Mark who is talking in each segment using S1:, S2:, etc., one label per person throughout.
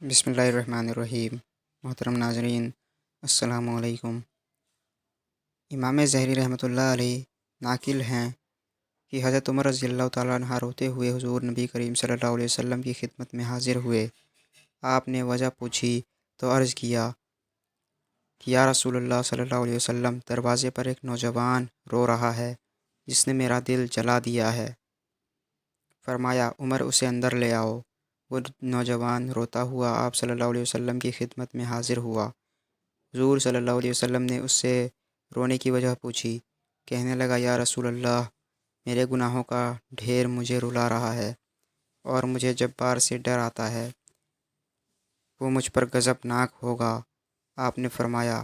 S1: بسم اللہ الرحمن الرحیم۔ محترم ناظرین، السلام علیکم۔ امام ظہری رحمۃ اللہ علیہ ناقل ہیں کہ حضرت عمر رضی اللہ تعالیٰ عنہ روتے ہوئے حضور نبی کریم صلی اللہ علیہ وسلم کی خدمت میں حاضر ہوئے۔ آپ نے وجہ پوچھی تو عرض کیا کہ یا رسول اللہ صلی اللہ علیہ وسلم، دروازے پر ایک نوجوان رو رہا ہے جس نے میرا دل جلا دیا ہے۔ فرمایا، عمر اسے اندر لے آؤ۔ وہ نوجوان روتا ہوا آپ صلی اللہ علیہ وسلم کی خدمت میں حاضر ہوا۔ حضور صلی اللہ علیہ وسلم نے اس سے رونے کی وجہ پوچھی۔ کہنے لگا، یا رسول اللہ، میرے گناہوں کا ڈھیر مجھے رلا رہا ہے اور مجھے جبار سے ڈر آتا ہے، وہ مجھ پر غضبناک ہوگا۔ آپ نے فرمایا،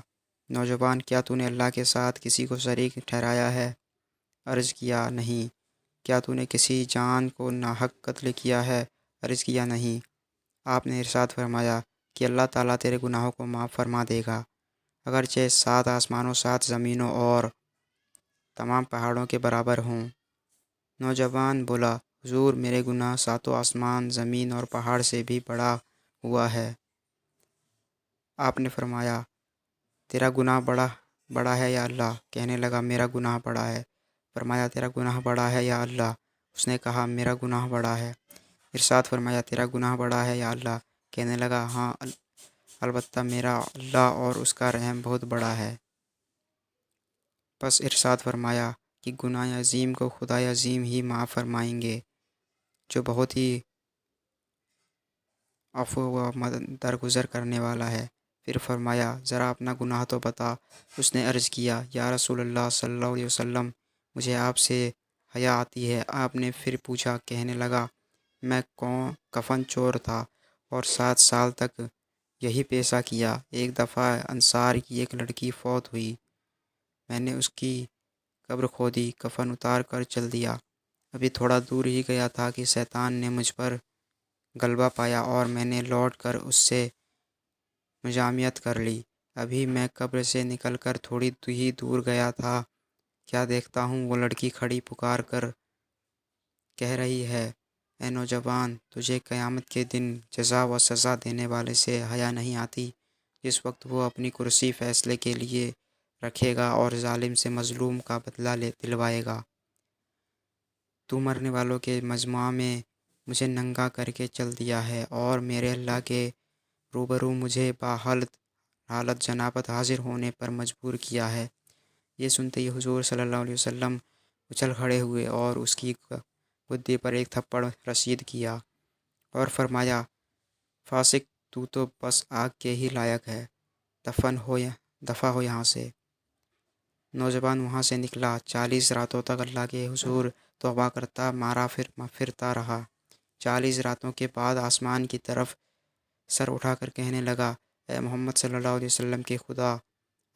S1: نوجوان، کیا تو نے اللہ کے ساتھ کسی کو شریک ٹھہرایا ہے؟ عرض کیا، نہیں۔ کیا تو نے کسی جان کو ناحق قتل کیا ہے؟ عرض کیا، نہیں۔ آپ نے ارشاد فرمایا کہ اللہ تعالیٰ تیرے گناہوں کو معاف فرما دے گا، اگرچہ 7 آسمانوں 7 زمینوں اور تمام پہاڑوں کے برابر ہوں۔ نوجوان بولا، حضور، میرے گناہ 7 آسمان، زمین اور پہاڑ سے بھی بڑا ہوا ہے۔ آپ نے فرمایا، تیرا گناہ بڑا ہے یا اللہ؟ کہنے لگا، میرا گناہ بڑا ہے۔ فرمایا، تیرا گناہ بڑا ہے یا اللہ؟ اس نے کہا، میرا گناہ بڑا ہے۔ ارشاد فرمایا، تیرا گناہ بڑا ہے یا اللہ؟ کہنے لگا، ہاں البتہ میرا اللہ اور اس کا رحم بہت بڑا ہے۔ پس ارشاد فرمایا کہ گناہ عظیم کو خدا عظیم ہی معاف فرمائیں گے، جو بہت ہی عفو و درگزر کرنے والا ہے۔ پھر فرمایا، ذرا اپنا گناہ تو بتا۔ اس نے عرض کیا، یا رسول اللہ صلی اللہ علیہ وسلم، مجھے آپ سے حیا آتی ہے۔ آپ نے پھر پوچھا۔ کہنے لگا، میں کفن چور تھا اور 7 سال تک یہی پیشہ کیا۔ ایک دفعہ انصار کی ایک لڑکی فوت ہوئی، میں نے اس کی قبر کھودی، کفن اتار کر چل دیا۔ ابھی تھوڑا دور ہی گیا تھا کہ شیطان نے مجھ پر غلبہ پایا اور میں نے لوٹ کر اس سے مجامعت کر لی۔ ابھی میں قبر سے نکل کر تھوڑی ہی دور گیا تھا، کیا دیکھتا ہوں وہ لڑکی کھڑی پکار کر کہہ رہی ہے، اے نوجوان، تجھے قیامت کے دن جزا و سزا دینے والے سے حیا نہیں آتی، جس وقت وہ اپنی کرسی فیصلے کے لیے رکھے گا اور ظالم سے مظلوم کا بدلہ دلوائے گا۔ تو مرنے والوں کے مجمع میں مجھے ننگا کر کے چل دیا ہے اور میرے اللہ کے روبرو مجھے حالت جنابت حاضر ہونے پر مجبور کیا ہے۔ یہ سنتے ہی حضور صلی اللہ علیہ وسلم اچھل کھڑے ہوئے اور اس کی گدی پر ایک تھپڑ رسید کیا اور فرمایا، فاسق، تو بس آگ کے ہی لائق ہے، دفع ہو یہاں سے۔ نوجوان وہاں سے نکلا، 40 راتوں تک اللہ کے حضور توبہ کرتا مارا پھرتا رہا۔ 40 راتوں کے بعد آسمان کی طرف سر اٹھا کر کہنے لگا، اے محمد صلی اللہ علیہ وسلم کے خدا،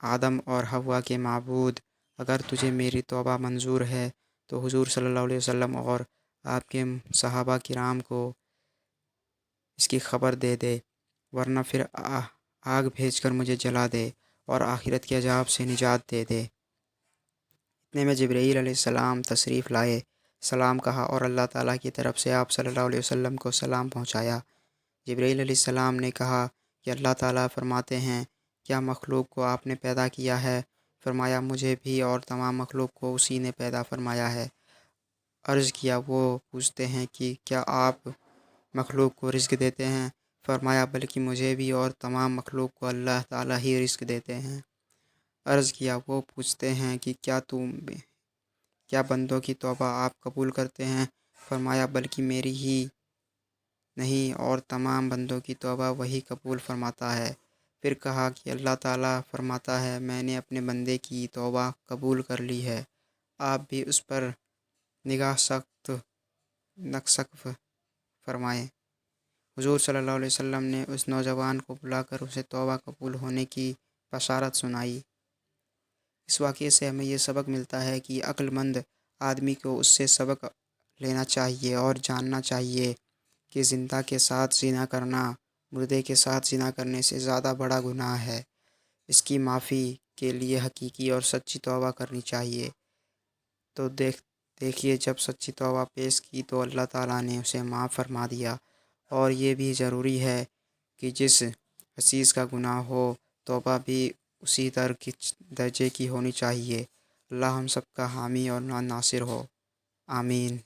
S1: آدم اور حوا کے معبود، اگر تجھے میری توبہ منظور ہے تو حضور صلی اللہ علیہ وسلم اور آپ کے صحابہ کرام کو اس کی خبر دے دے، ورنہ پھر آگ بھیج کر مجھے جلا دے اور آخرت کے عذاب سے نجات دے دے۔ اتنے میں جبرائیل علیہ السلام تشریف لائے، سلام کہا اور اللہ تعالیٰ کی طرف سے آپ صلی اللہ علیہ وسلم کو سلام پہنچایا۔ جبرائیل علیہ السلام نے کہا کہ اللہ تعالیٰ فرماتے ہیں، کیا مخلوق کو آپ نے پیدا کیا ہے؟ فرمایا، مجھے بھی اور تمام مخلوق کو اسی نے پیدا فرمایا ہے۔ عرض کیا، وہ پوچھتے ہیں کہ کیا آپ مخلوق کو رزق دیتے ہیں؟ فرمایا، بلکہ مجھے بھی اور تمام مخلوق کو اللہ تعالیٰ ہی رزق دیتے ہیں۔ عرض کیا، وہ پوچھتے ہیں کہ کیا بندوں کی توبہ آپ قبول کرتے ہیں؟ فرمایا، بلکہ میری ہی نہیں اور تمام بندوں کی توبہ وہی قبول فرماتا ہے۔ پھر کہا کہ اللہ تعالیٰ فرماتا ہے، میں نے اپنے بندے کی توبہ قبول کر لی ہے، آپ بھی اس پر نگاہ سقف فرمائیں۔ حضور صلی اللہ علیہ وسلم نے اس نوجوان کو بلا کر اسے توبہ قبول ہونے کی بشارت سنائی۔ اس واقعے سے ہمیں یہ سبق ملتا ہے کہ عقل مند آدمی کو اس سے سبق لینا چاہیے اور جاننا چاہیے کہ زندہ کے ساتھ زنا کرنا مردے کے ساتھ زنا کرنے سے زیادہ بڑا گناہ ہے۔ اس کی معافی کے لیے حقیقی اور سچی توبہ کرنی چاہیے۔ تو دیکھیے، جب سچی توبہ پیش کی تو اللہ تعالیٰ نے اسے معاف فرما دیا۔ اور یہ بھی ضروری ہے کہ جس حسیس کا گناہ ہو توبہ بھی اسی درجے کی ہونی چاہیے۔ اللہ ہم سب کا حامی اور ناصر ہو، آمین۔